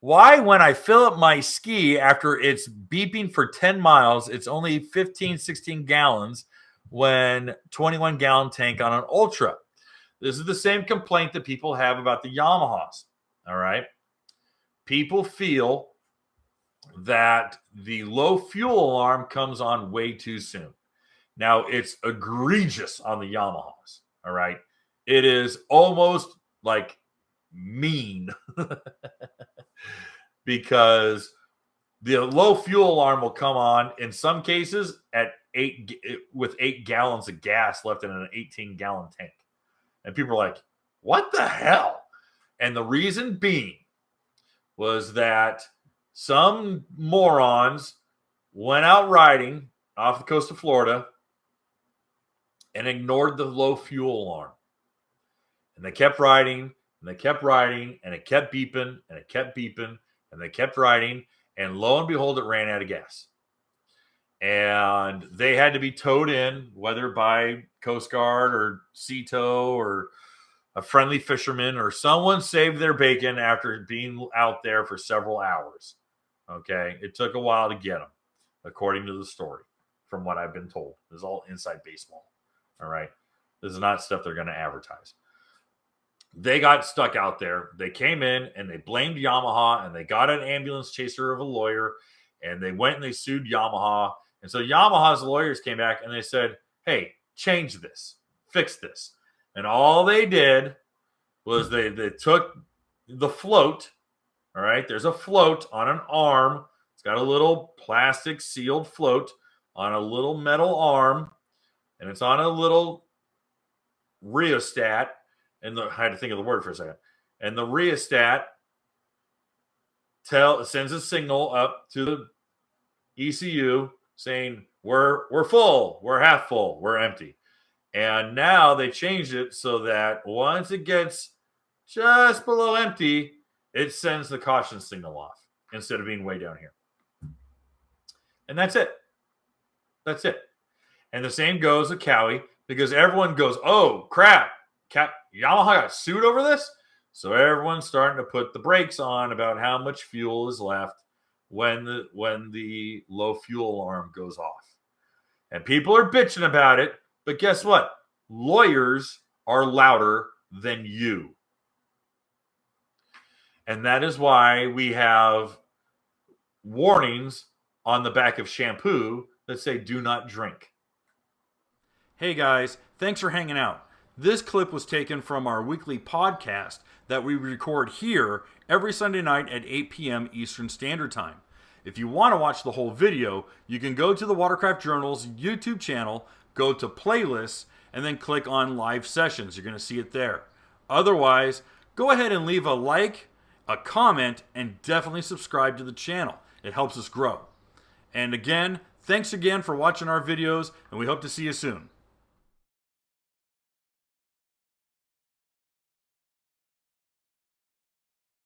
Why, when I fill up my ski after it's beeping for 10 miles, it's only 15, 16 gallons when 21-gallon tank on an Ultra? This is the same complaint that people have about the Yamahas. All right. People feel that the low fuel alarm comes on way too soon. Now, it's egregious on the Yamahas. All right. It is almost like mean because the low fuel alarm will come on in some cases at 8 gallons of gas left in an 18-gallon tank. And people are like, what the hell? And the reason being was that some morons went out riding off the coast of Florida and ignored the low fuel alarm. And they kept riding, and they kept riding, and it kept beeping, and it kept beeping, and they kept riding, and lo and behold, it ran out of gas. And they had to be towed in, whether by Coast Guard or Sea Tow or a friendly fisherman or someone saved their bacon after being out there for several hours. Okay. It took a while to get them, according to the story, from what I've been told. This is all inside baseball. All right. This is not stuff they're going to advertise. They got stuck out there. They came in and they blamed Yamaha, and they got an ambulance chaser of a lawyer, and they went and they sued Yamaha. And so Yamaha's lawyers came back and they said, hey, change this, fix this. And all they did was they took the float. All right. There's a float on an arm. It's got a little plastic sealed float on a little metal arm, and it's on a little rheostat. And I had to think of the word for a second. And the rheostat sends a signal up to the ECU saying, we're full, we're half full, we're empty. And now they changed it so that once it gets just below empty, it sends the caution signal off instead of being way down here. And that's it. That's it. And the same goes with Cowie, because everyone goes, oh, crap. Yamaha got sued over this? So everyone's starting to put the brakes on about how much fuel is left when the low fuel alarm goes off. And people are bitching about it, but guess what? Lawyers are louder than you. And that is why we have warnings on the back of shampoo that say do not drink. Hey guys, thanks for hanging out. This clip was taken from our weekly podcast that we record here every Sunday night at 8 p.m. Eastern Standard Time. If you want to watch the whole video, you can go to the Watercraft Journal's YouTube channel, go to playlists, and then click on live sessions. You're going to see it there. Otherwise, go ahead and leave a like, a comment, and definitely subscribe to the channel. It helps us grow. And again, thanks again for watching our videos, and we hope to see you soon.